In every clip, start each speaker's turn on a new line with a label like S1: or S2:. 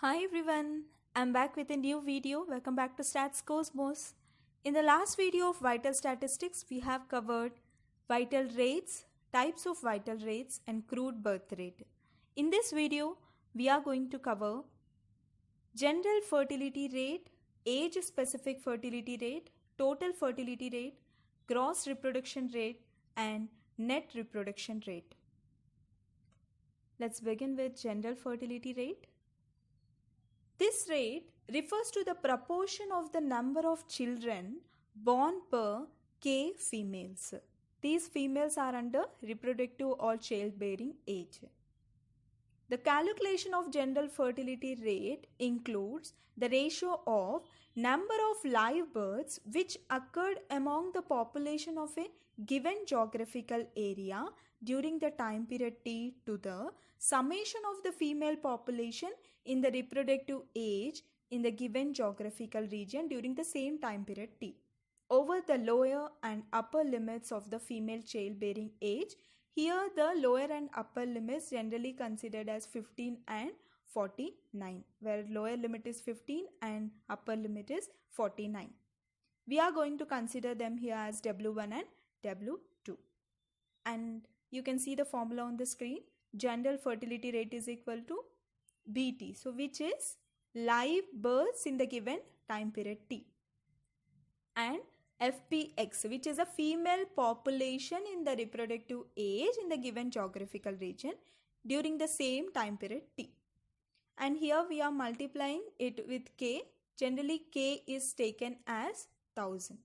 S1: Hi everyone, I'm back with a new video. Welcome back to Stats Cosmos. In the last video of vital statistics, we have covered vital rates, types of vital rates and crude birth rate. In this video, we are going to cover general fertility rate, age-specific fertility rate, total fertility rate, gross reproduction rate and net reproduction rate. Let's begin with general fertility rate. This rate refers to the proportion of the number of children born per K females. These females are under reproductive or childbearing age. The calculation of general fertility rate includes the ratio of number of live births which occurred among the population of a given geographical area during the time period T to the summation of the female population in the reproductive age in the given geographical region during the same time period T over the lower and upper limits of the female childbearing age. Here the lower and upper limits generally considered as 15 and 49, where lower limit is 15 and upper limit is 49. We are going to consider them here as W1 and W2. And you can see the formula on the screen. General fertility rate is equal to BT, so which is live births in the given time period T, and FPX, which is a female population in the reproductive age in the given geographical region during the same time period T. And here we are multiplying it with K. Generally K is taken as 1000.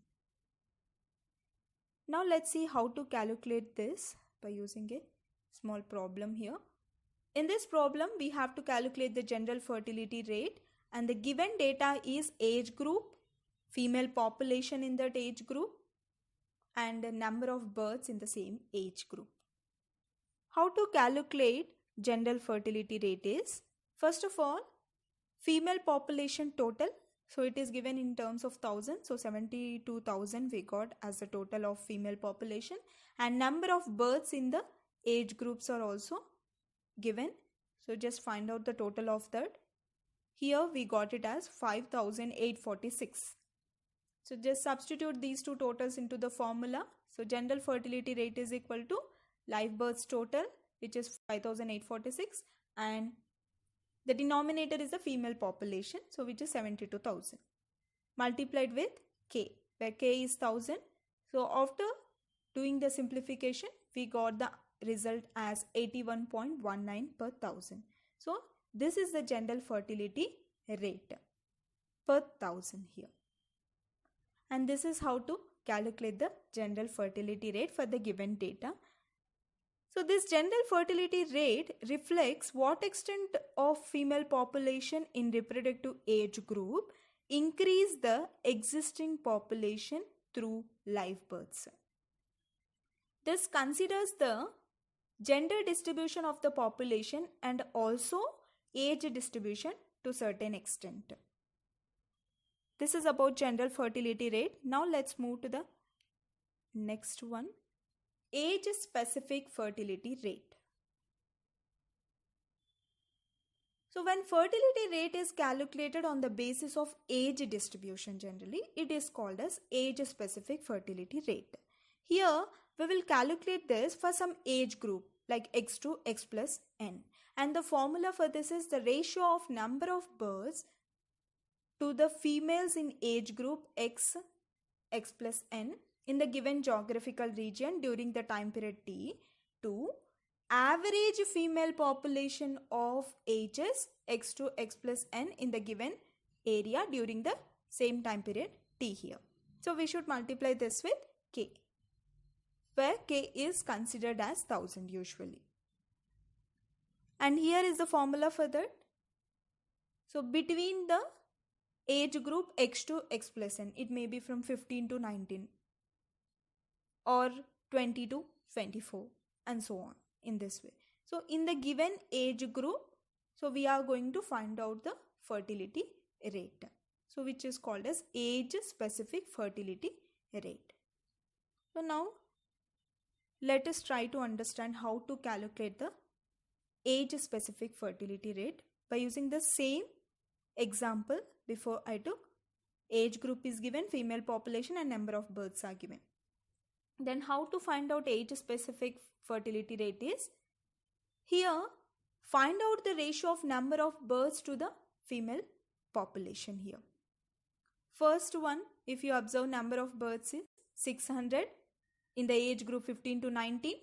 S1: Now let's see how to calculate this by using a small problem here. In this problem, we have to calculate the general fertility rate, and the given data is age group, female population in that age group, and the number of births in the same age group. How to calculate general fertility rate is, first of all, female population total. So it is given in terms of 1000. So 72,000 we got as the total of female population, and number of births in the age groups are also given. So just find out the total of that. Here we got it as 5,846. So just substitute these two totals into the formula. So general fertility rate is equal to live births total, which is 5,846, and the denominator is the female population, so which is 72,000, multiplied with K, where K is 1000. So after doing the simplification, we got the result as 81.19 per thousand. So this is the general fertility rate per thousand here. And this is how to calculate the general fertility rate for the given data. So this general fertility rate reflects what extent of female population in reproductive age group increase the existing population through live births. This considers the gender distribution of the population and also age distribution to certain extent. This is about general fertility rate. Now let's move to the next one, age-specific fertility rate. So when fertility rate is calculated on the basis of age distribution generally, it is called as age-specific fertility rate. Here we will calculate this for some age group like X to X plus N. And the formula for this is the ratio of number of births to the females in age group X, X plus N in the given geographical region during the time period T to average female population of ages X to X plus N in the given area during the same time period T here. So we should multiply this with K, where K is considered as 1000 usually. And here is the formula for that. So between the age group X to X plus N, it may be from 15 to 19 or 20 to 24 and so on in this way. So in the given age group, so we are going to find out the fertility rate, so which is called as age specific fertility rate. So now let us try to understand how to calculate the age specific fertility rate by using the same example before I took. Age group is given, female population and number of births are given. Then how to find out age specific fertility rate is, here find out the ratio of number of births to the female population here. First one, if you observe, number of births is 600 in the age group 15 to 19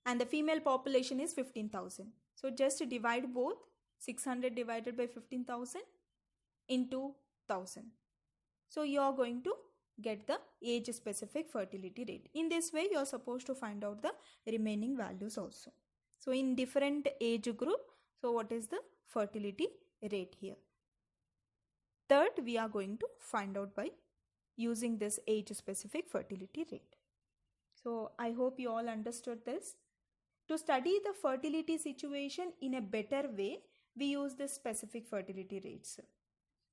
S1: and the female population is 15,000. So just divide both, 600 divided by 15,000 into 1000. So you are going to get the age specific fertility rate. In this way you are supposed to find out the remaining values also. So in different age group, so what is the fertility rate here? Third, we are going to find out by using this age specific fertility rate. So I hope you all understood this. To study the fertility situation in a better way, we use the specific fertility rates.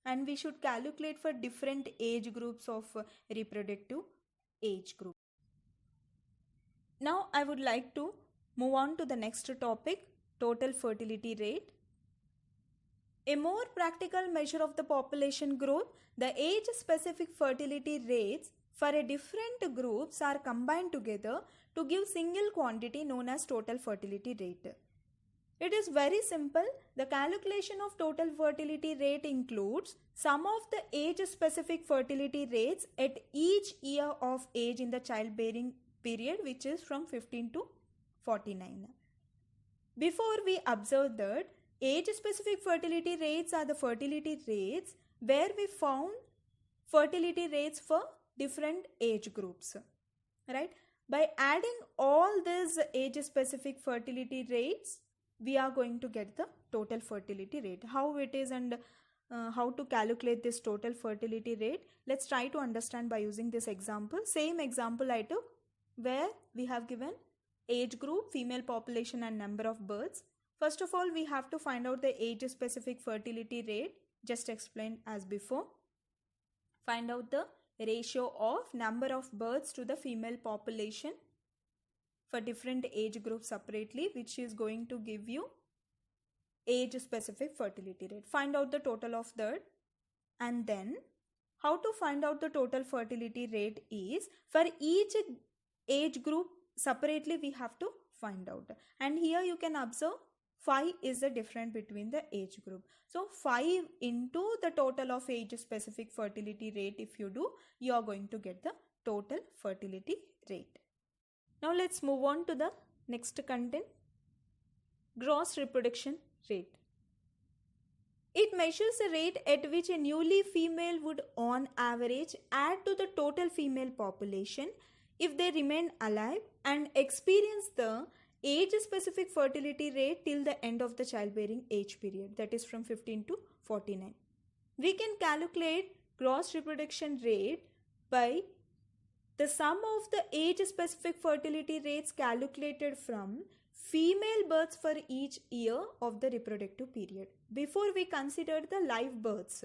S1: And we should calculate for different age groups of reproductive age group. Now I would like to move on to the next topic, total fertility rate. A more practical measure of the population growth, the age-specific fertility rates for a different groups are combined together to give single quantity known as total fertility rate. It is very simple. The calculation of total fertility rate includes sum of the age-specific fertility rates at each year of age in the childbearing period, which is from 15 to 49. Before we observe that, age-specific fertility rates are the fertility rates where we found fertility rates for different age groups, right? By adding all these age-specific fertility rates, we are going to get the total fertility rate. How it is and how to calculate this total fertility rate, let's try to understand by using this example. Same example I took, where we have given age group, female population and number of births. First of all, we have to find out the age specific fertility rate, just explained as before. Find out the ratio of number of births to the female population for different age groups separately, which is going to give you age specific fertility rate. Find out the total of that, and then how to find out the total fertility rate is, for each age group separately we have to find out. And here you can observe 5 is the difference between the age group. So 5 into the total of age specific fertility rate, if you do, you are going to get the total fertility rate. Now let's move on to the next content, gross reproduction rate. It measures the rate at which a newly female would on average add to the total female population if they remain alive and experience the age-specific fertility rate till the end of the childbearing age period, that is from 15 to 49. We can calculate gross reproduction rate by the sum of the age-specific fertility rates calculated from female births for each year of the reproductive period. Before we considered the live births,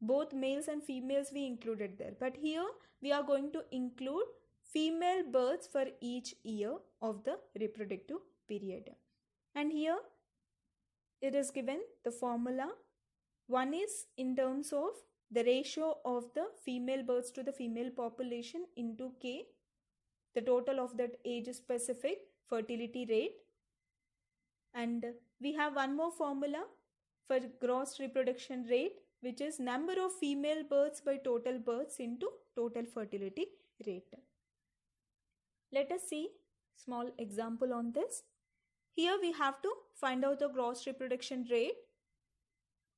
S1: both males and females we included there, but here we are going to include female births for each year of the reproductive period. And here it is given the formula. One is in terms of the ratio of the female births to the female population into K, the total of that age specific fertility rate. And we have one more formula for gross reproduction rate, which is number of female births by total births into total fertility rate. Let us see small example on this. Here we have to find out the gross reproduction rate.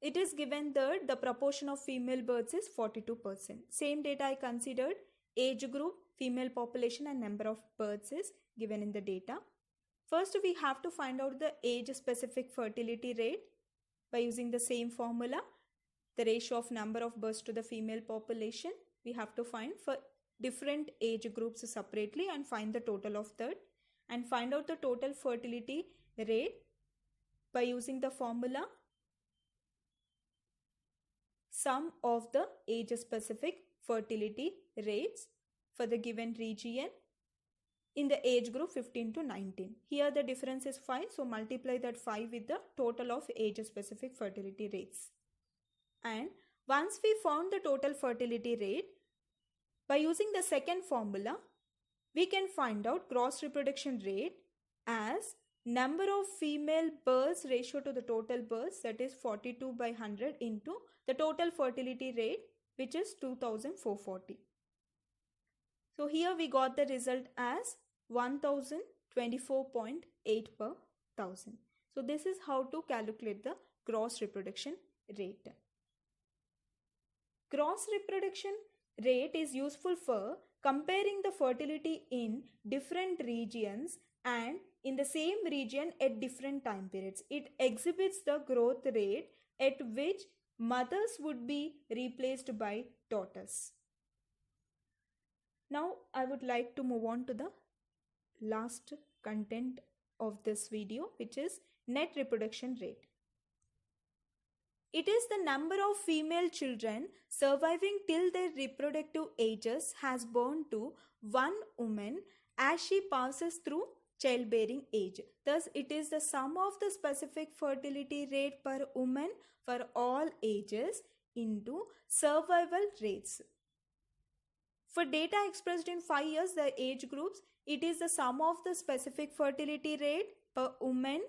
S1: It is given that the proportion of female births is 42%. Same data I considered, age group, female population and number of births is given in the data. First we have to find out the age specific fertility rate by using the same formula. The ratio of number of births to the female population we have to find for different age groups separately and find the total of that, and find out the total fertility rate by using the formula sum of the age specific fertility rates for the given region in the age group 15 to 19. Here the difference is 5, so multiply that 5 with the total of age specific fertility rates. And once we found the total fertility rate, by using the second formula, we can find out gross reproduction rate as number of female births ratio to the total births, that is 42 by 100 into the total fertility rate, which is 2440. So here we got the result as 1024.8 per thousand. So this is how to calculate the gross reproduction rate. Gross reproduction rate is useful for comparing the fertility in different regions and in the same region at different time periods. It exhibits the growth rate at which mothers would be replaced by daughters. Now I would like to move on to the last content of this video, which is net reproduction rate. It is the number of female children surviving till their reproductive ages has born to one woman as she passes through childbearing age. Thus, it is the sum of the specific fertility rate per woman for all ages into survival rates. For data expressed in 5 years, the age groups, it is the sum of the specific fertility rate per woman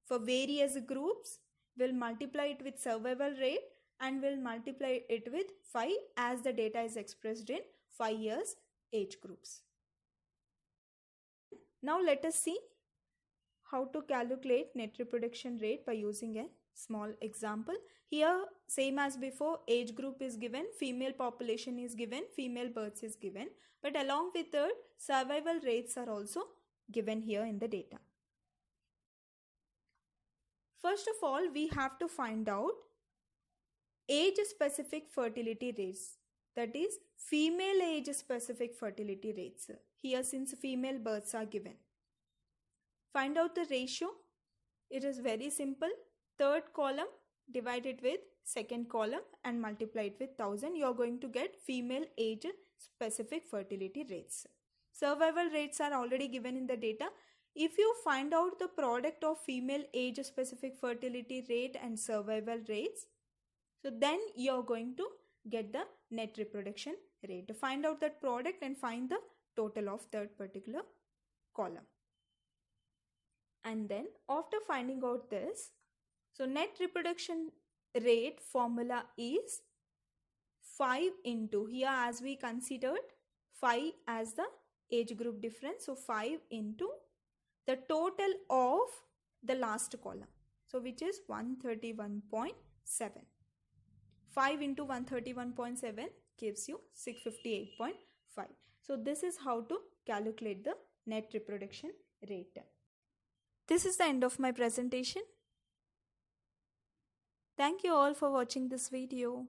S1: for various groups. Will multiply it with survival rate and will multiply it with 5 as the data is expressed in 5 years age groups. Now let us see how to calculate net reproduction rate by using a small example. Here, same as before, age group is given, female population is given, female births is given, but along with that, survival rates are also given here in the data. First of all, we have to find out age-specific fertility rates, that is female age-specific fertility rates. Here, since female births are given. Find out the ratio. It is very simple. Third column divided with second column and multiply it with 1000. You are going to get female age-specific fertility rates. Survival rates are already given in the data. If you find out the product of female age-specific fertility rate and survival rates, so then you are going to get the net reproduction rate. Find out that product and find the total of that particular column. And then after finding out this, so net reproduction rate formula is 5 into, here as we considered 5 as the age group difference, so 5 into the total of the last column, so which is 131.7. 5 into 131.7 gives you 658.5. So this is how to calculate the net reproduction rate. This is the end of my presentation. Thank you all for watching this video.